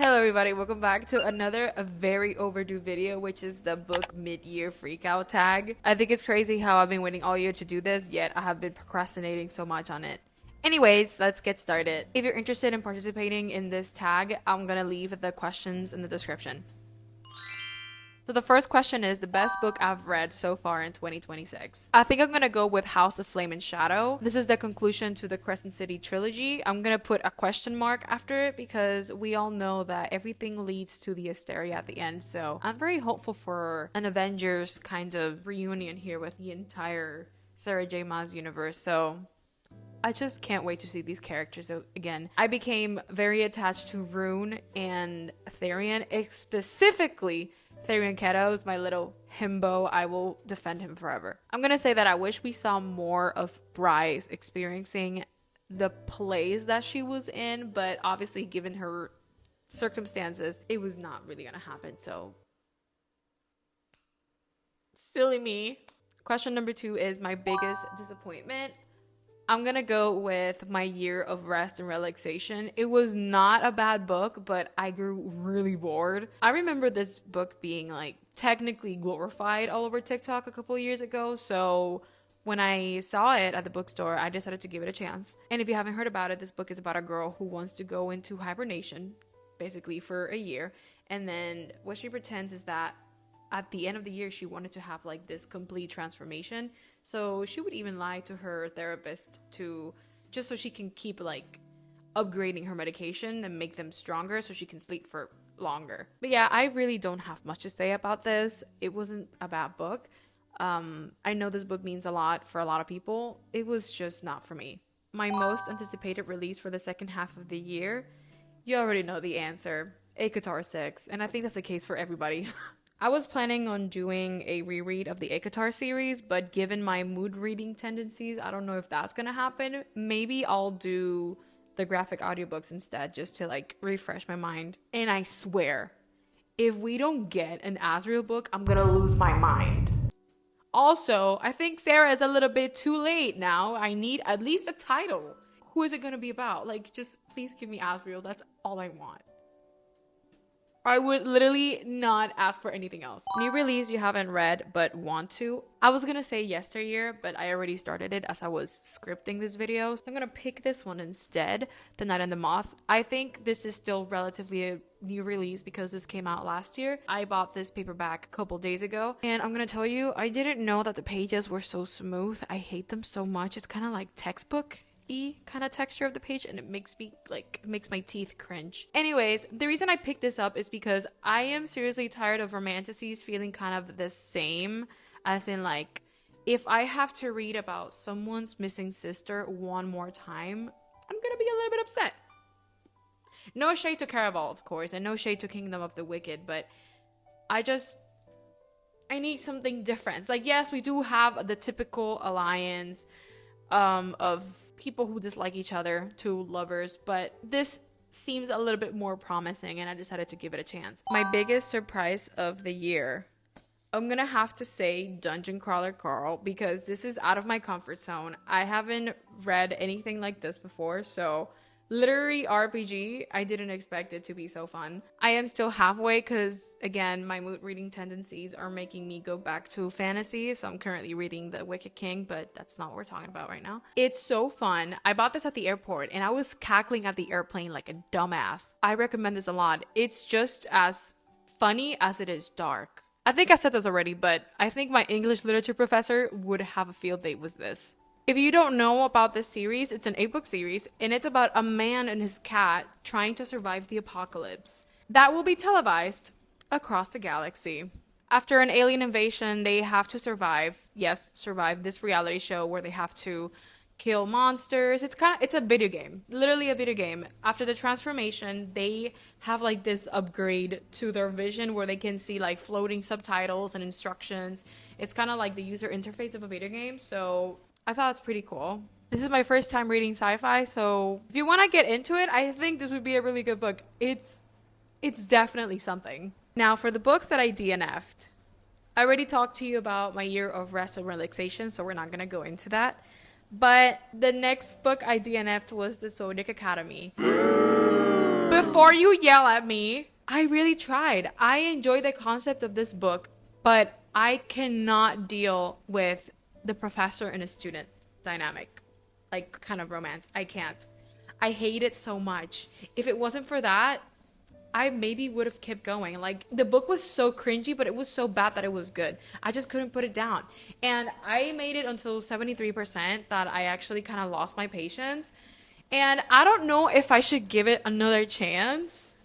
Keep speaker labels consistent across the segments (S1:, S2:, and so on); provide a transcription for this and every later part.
S1: Hello everybody, welcome back to another very overdue video, which is the book mid-year freakout tag. I think it's crazy how I've been waiting all year to do this, yet I have been procrastinating so much on it. Anyways, let's get started. If you're interested in participating in this tag, I'm gonna leave the questions in the description. So the first question is the best book I've read so far in 2026. I think I'm gonna go with House of Flame and Shadow. This is the conclusion to the Crescent City trilogy. I'm gonna put a question mark after it because we all know that everything leads to the Asteria at the end. So I'm very hopeful for an Avengers kind of reunion here with the entire Sarah J. Maas universe. So I just can't wait to see these characters again. I became very attached to Rune and Therian, specifically Therian Keto's my little himbo. I will defend him forever. I'm gonna say that I wish we saw more of Bryce experiencing the plays that she was in, but obviously given her circumstances, it was not really gonna happen, so silly me. Question number 2 is my biggest disappointment. I'm gonna go with My Year of Rest and Relaxation. It was not a bad book, but I grew really bored. I remember this book being like technically glorified all over TikTok a couple of years ago, so when I saw it at the bookstore, I decided to give it a chance. And if you haven't heard about it, this book is about a girl who wants to go into hibernation, basically for a year, and then what she pretends is that at the end of the year, she wanted to have like this complete transformation. So she would even lie to her therapist just so she can keep like upgrading her medication and make them stronger so she can sleep for longer. But yeah, I really don't have much to say about this. It wasn't a bad book. I know this book means a lot for a lot of people. It was just not for me. My most anticipated release for the second half of the year, you already know the answer. ACOTAR 6, and I think that's the case for everybody. I was planning on doing a reread of the ACOTAR series, but given my mood reading tendencies, I don't know if that's gonna happen. Maybe I'll do the graphic audiobooks instead, just to like refresh my mind. And I swear, if we don't get an Azrael book, I'm gonna lose my mind. Also, I think Sarah is a little bit too late now. I need at least a title. Who is it gonna be about? Like, just please give me Azrael. That's all I want. I would literally not ask for anything else. New release you haven't read but want to. I was gonna say Yesteryear, but I already started it as I was scripting this video. So I'm gonna pick this one instead, The Night and the Moth. I think this is still relatively a new release because this came out last year. I bought this paperback a couple days ago, and I'm gonna tell you, I didn't know that the pages were so smooth. I hate them so much. It's kind of like textbook kind of texture of the page, and it makes my teeth cringe. Anyways, the reason I picked this up is because I am seriously tired of romanticies feeling kind of the same, as in like if I have to read about someone's missing sister one more time, I'm gonna be a little bit upset. No shade to Caraval, of course, and no shade to Kingdom of the Wicked, but I need something different. It's like, yes, we do have the typical alliance of people who dislike each other, two lovers, but this seems a little bit more promising, and I decided to give it a chance. My biggest surprise of the year, I'm gonna have to say Dungeon Crawler Carl, because this is out of my comfort zone. I haven't read anything like this before, so literary RPG, I didn't expect it to be so fun. I am still halfway because, again, my mood reading tendencies are making me go back to fantasy, so I'm currently reading The Wicked King, but that's not what we're talking about right now. It's so fun. I bought this at the airport, and I was cackling at the airplane like a dumbass. I recommend this a lot. It's just as funny as it is dark. I think I said this already, but I think my English literature professor would have a field day with this. If you don't know about this series, it's an 8-book series, and it's about a man and his cat trying to survive the apocalypse. That will be televised across the galaxy. After an alien invasion, they have to survive this reality show where they have to kill monsters. It's a video game, literally a video game. After the transformation, they have like this upgrade to their vision where they can see like floating subtitles and instructions. It's kind of like the user interface of a video game, so I thought it's pretty cool. This is my first time reading sci-fi, so if you want to get into it, I think this would be a really good book. It's definitely something. Now for the books that I DNF'd. I already talked to you about My Year of Rest and Relaxation, so we're not going to go into that. But the next book I DNF'd was The Zodiac Academy. Boom! before you yell at me, I really tried. I enjoy the concept of this book, but I cannot deal with the professor and a student dynamic, like kind of romance. I can't. I hate it so much. If it wasn't for that, I maybe would have kept going. Like, the book was so cringy, but it was so bad that it was good. I just couldn't put it down. And I made it until 73% that I actually kind of lost my patience. And I don't know if I should give it another chance.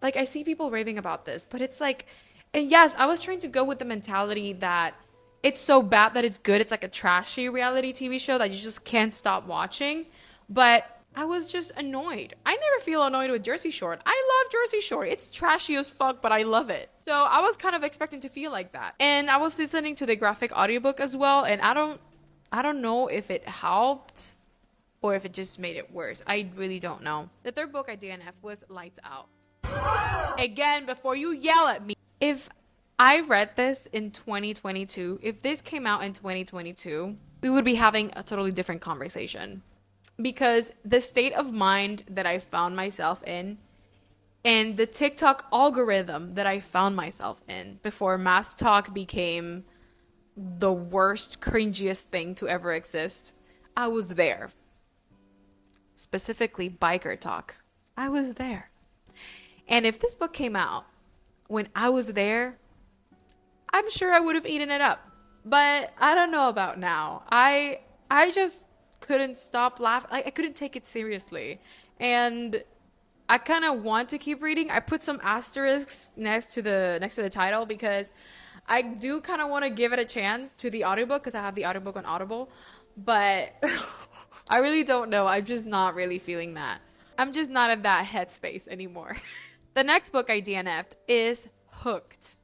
S1: Like, I see people raving about this, but it's like, and yes, I was trying to go with the mentality that it's so bad that it's good. It's like a trashy reality TV show that you just can't stop watching. But I was just annoyed. I never feel annoyed with Jersey Shore. I love Jersey Shore. It's trashy as fuck, but I love it. So I was kind of expecting to feel like that. And I was listening to the graphic audiobook as well, and I don't know if it helped or if it just made it worse. I really don't know. The third book I DNF was Lights Out. Again, before you yell at me, if I read this in 2022, if this came out in 2022, we would be having a totally different conversation. Because the state of mind that I found myself in and the TikTok algorithm that I found myself in before Mass Talk became the worst, cringiest thing to ever exist, I was there. Specifically, biker talk. I was there. And if this book came out when I was there, I'm sure I would have eaten it up. But I don't know about now. I just couldn't stop laughing. I couldn't take it seriously. And I kind of want to keep reading. I put some asterisks next to the title because I do kind of want to give it a chance to the audiobook because I have the audiobook on Audible. But I really don't know. I'm just not really feeling that. I'm just not in that headspace anymore. The next book I DNF'd is Hooked.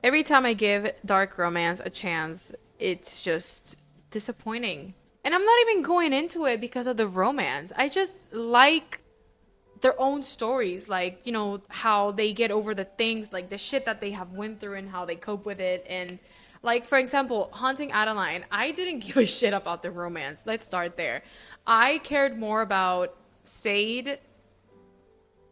S1: Every time I give dark romance a chance, it's just disappointing. And I'm not even going into it because of the romance. I just like their own stories, like, you know, how they get over the things, like the shit that they have went through and how they cope with it. And like, for example, Haunting Adeline, I didn't give a shit about the romance. Let's start there. I cared more about Sade,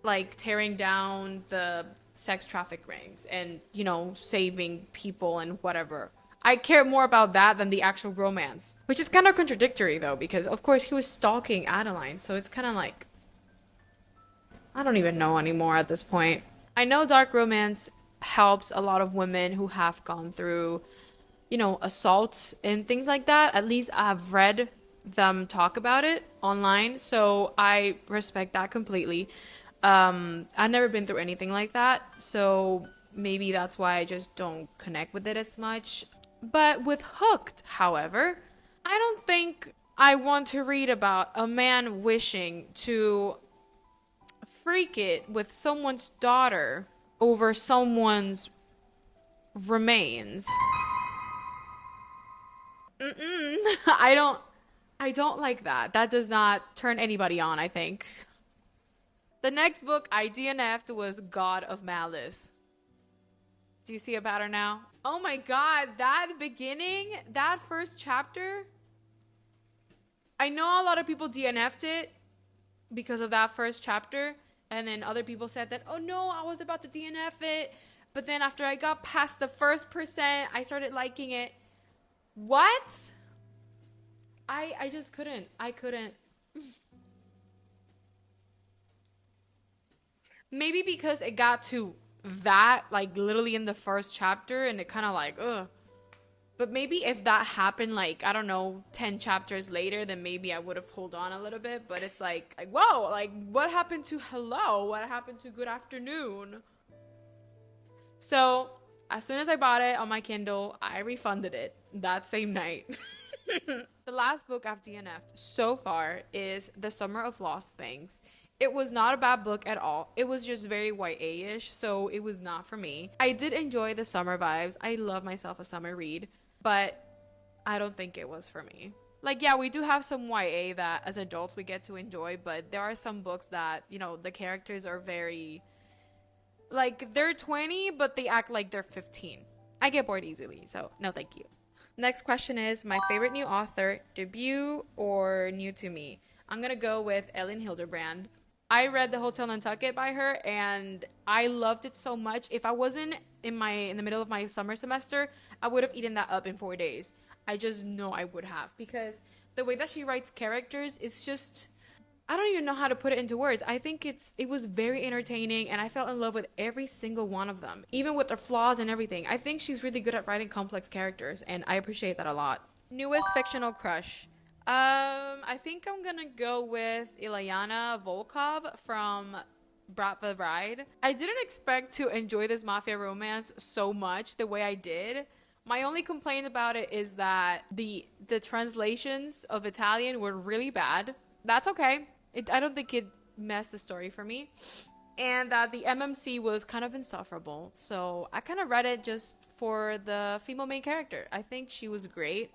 S1: like, tearing down the sex traffic rings and, you know, saving people and whatever. I care more about that than the actual romance, which is kind of contradictory though, because of course he was stalking Adeline, so it's kind of like, I don't even know anymore at this point. I know dark romance helps a lot of women who have gone through, you know, assaults and things like that. At least I've read them talk about it online, so I respect that completely. I've never been through anything like that, so maybe that's why I just don't connect with it as much. But with Hooked, however, I don't think I want to read about a man wishing to freak it with someone's daughter over someone's remains. I don't like that. That does not turn anybody on, I think. The next book I DNF'd was God of Malice. Do you see a pattern now? Oh my god, that beginning, that first chapter. I know a lot of people DNF'd it because of that first chapter. And then other people said that, oh no, I was about to DNF it. But then after I got past the first percent, I started liking it. What? I just couldn't. I couldn't. Maybe because it got to that, like, literally in the first chapter, and it kind of like, ugh. But maybe if that happened, like, I don't know, 10 chapters later, then maybe I would have pulled on a little bit. But it's like, whoa, like, what happened to hello? What happened to good afternoon? So, as soon as I bought it on my Kindle, I refunded it that same night. The last book I've DNF'd so far is The Summer of Lost Things. It was not a bad book at all. It was just very YA-ish, so it was not for me. I did enjoy the summer vibes. I love myself a summer read, but I don't think it was for me. Like, yeah, we do have some YA that as adults we get to enjoy, but there are some books that, you know, the characters are very, like, they're 20, but they act like they're 15. I get bored easily, so no thank you. Next question is my favorite new author, debut or new to me? I'm gonna go with Ellen Hilderbrand. I read The Hotel Nantucket by her and I loved it so much. If I wasn't in the middle of my summer semester, I would have eaten that up in 4 days. I just know I would have because the way that she writes characters is just I don't even know how to put it into words. I think it was very entertaining and I fell in love with every single one of them, even with their flaws and everything. I think she's really good at writing complex characters and I appreciate that a lot. Newest fictional crush. I think I'm gonna go with Ilyana Volkov from Brat the Bride. I didn't expect to enjoy this mafia romance so much the way I did. My only complaint about it is that the translations of Italian were really bad. That's okay. I don't think it messed the story for me. And that the MMC was kind of insufferable. So I kind of read it just for the female main character. I think she was great.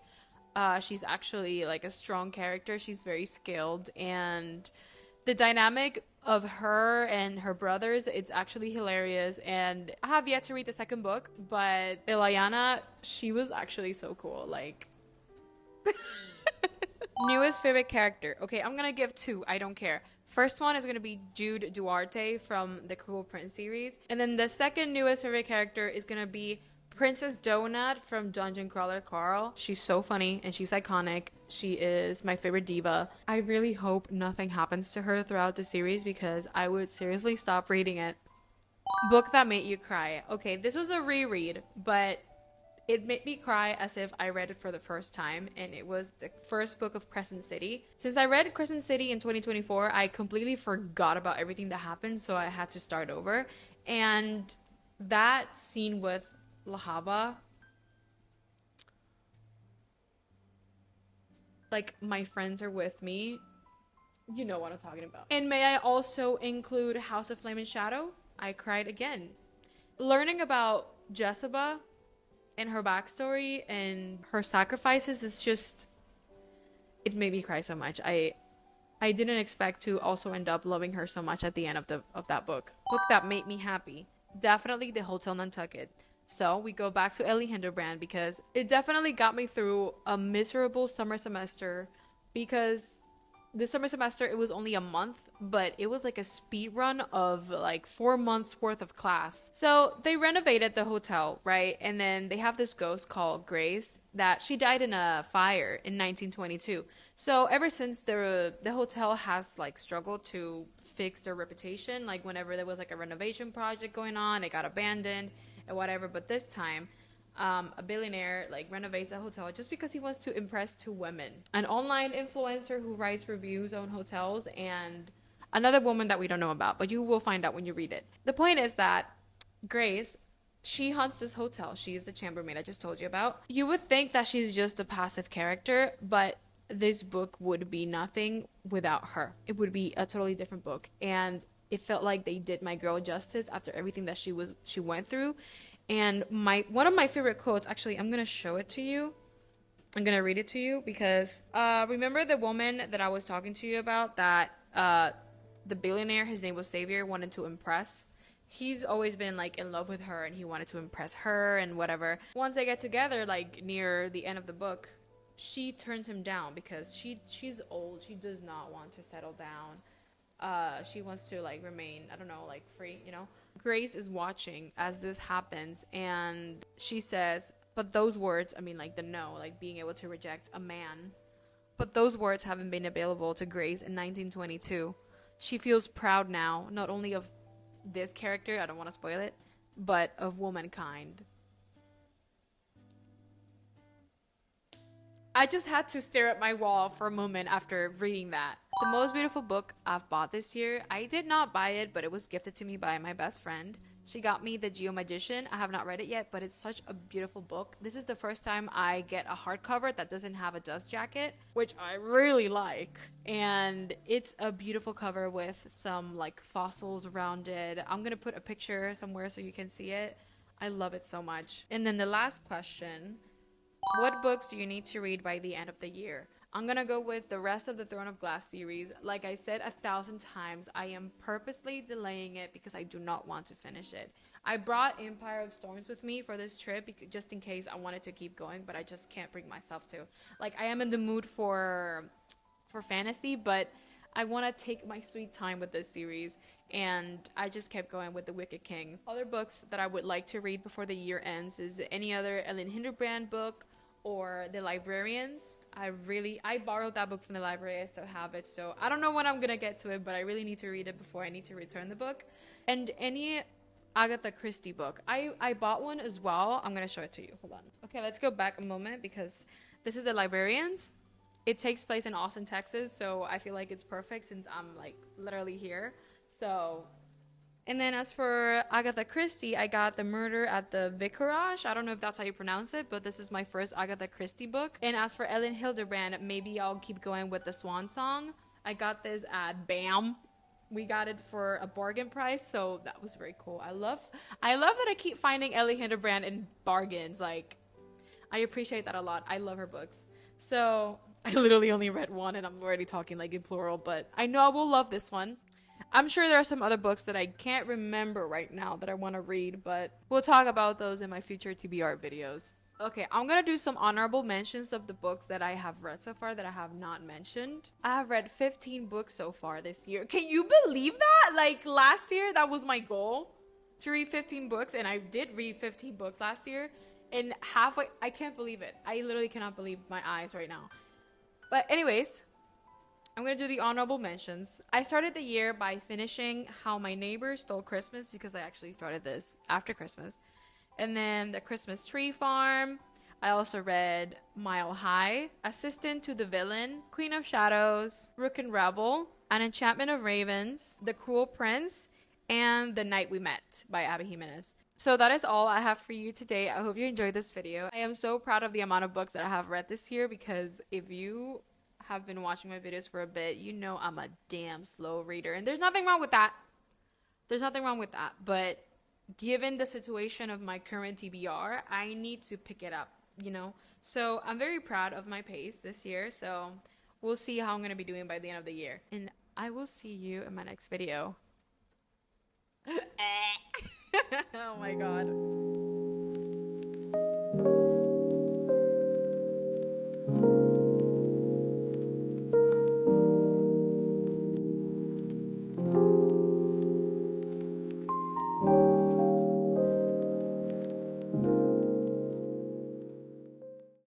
S1: She's actually like a strong character. She's very skilled. And the dynamic of her and her brothers, it's actually hilarious. And I have yet to read the second book. But Ilyana, she was actually so cool. Like... Newest favorite character. Okay, I'm gonna give two. I don't care. First one is gonna be Jude Duarte from the Cruel Prince series. And then the second newest favorite character is gonna be Princess Donut from Dungeon Crawler Carl. She's so funny and she's iconic. She is my favorite diva. I really hope nothing happens to her throughout the series because I would seriously stop reading it. Book that made you cry. Okay, this was a reread, but it made me cry as if I read it for the first time, and it was the first book of Crescent City. Since I read Crescent City in 2024, I completely forgot about everything that happened, so I had to start over. And that scene with Lahaba, like, my friends are with me. You know what I'm talking about. And may I also include House of Flame and Shadow? I cried again. Learning about Jessica and her backstory and her sacrifices is just, it made me cry so much. I didn't expect to also end up loving her so much at the end of that book. Book that made me happy. Definitely The Hotel Nantucket. So we go back to Ellie Hilderbrand because it definitely got me through a miserable summer semester because this summer semester it was only a month, but it was like a speed run of like 4 months worth of class. So they renovated the hotel, right? And then they have this ghost called Grace that she died in a fire in 1922. So ever since the hotel has like struggled to fix their reputation, like whenever there was like a renovation project going on, it got abandoned and whatever. But this time a billionaire like renovates a hotel just because he wants to impress two women, an online influencer who writes reviews on hotels and another woman that we don't know about, but you will find out when you read it. The point is that Grace, she haunts this hotel. She is the chambermaid I just told you about. You would think that she's just a passive character, but this book would be nothing without her. It would be a totally different book, and it felt like they did my girl justice after everything that she went through. And one of my favorite quotes, actually, I'm gonna show it to you. I'm gonna read it to you because remember the woman that I was talking to you about that the billionaire, his name was Xavier, wanted to impress? He's always been like in love with her and he wanted to impress her and whatever. Once they get together, like near the end of the book, she turns him down because she's old. She does not want to settle down. She wants to like remain, I don't know, like free, you know. Grace is watching as this happens and she says, but those words, I mean like the no, like being able to reject a man, but those words haven't been available to Grace in 1922. She feels proud now, not only of this character, I don't want to spoil it, but of womankind. I just had to stare at my wall for a moment after reading that. The most beautiful book I've bought this year. I did not buy it, but it was gifted to me by my best friend. She got me The Geomagician. I have not read it yet, but it's such a beautiful book. This is the first time I get a hardcover that doesn't have a dust jacket, which I really like. And it's a beautiful cover with some like fossils around it. I'm going to put a picture somewhere so you can see it. I love it so much. And then the last question, what books do you need to read by the end of the year? I'm gonna go with the rest of the Throne of Glass series. Like I said 1,000 times, I am purposely delaying it because I do not want to finish it. I brought Empire of Storms with me for this trip just in case I wanted to keep going, but I just can't bring myself to. Like, I am in the mood for fantasy, but I want to take my sweet time with this series, and I just kept going with The Wicked King. Other books that I would like to read before the year ends is any other Ellen Hilderbrand book or The Librarians. I borrowed that book from the library. I still have it, so I don't know when I'm gonna get to it, but I really need to read it before I need to return the book. And any Agatha Christie book. I bought one as well. I'm gonna show it to you. Hold on. Okay, let's go back a moment because this is The Librarians. It takes place in Austin, Texas, so I feel like it's perfect since I'm like literally here. So, and then as for Agatha Christie, I got The Murder at the Vicarage. I don't know if that's how you pronounce it, but this is my first Agatha Christie book. And as for Ellen Hilderbrand, maybe I'll keep going with The Swan Song. I got this at BAM. We got it for a bargain price, so that was very cool. I love that I keep finding Ellie Hilderbrand in bargains. Like, I appreciate that a lot. I love her books. So I literally only read one and I'm already talking like in plural, but I know I will love this one. I'm sure there are some other books that I can't remember right now that I want to read, but we'll talk about those in my future TBR videos. Okay, I'm gonna do some honorable mentions of the books that I have read so far that I have not mentioned. I have read 15 books so far this year. Can you believe that? Like, last year, that was my goal, to read 15 books, and I did read 15 books last year. And halfway, I can't believe it. I literally cannot believe my eyes right now. But anyways, I'm gonna do the honorable mentions. I started the year by finishing How My Neighbor Stole Christmas, because I actually started this after Christmas. And then The Christmas Tree Farm. I also read Mile High, Assistant to the Villain, Queen of Shadows, Rook and Rebel, An Enchantment of Ravens, The Cruel Prince, and The Night We Met by Abby Jimenez. So that is all I have for you today. I hope you enjoyed this video. I am so proud of the amount of books that I have read this year, because if you have been watching my videos for a bit, you know I'm a damn slow reader. And there's nothing wrong with that. There's nothing wrong with that. But given the situation of my current TBR, I need to pick it up, you know? So I'm very proud of my pace this year. So we'll see how I'm going to be doing by the end of the year. And I will see you in my next video. Oh my god.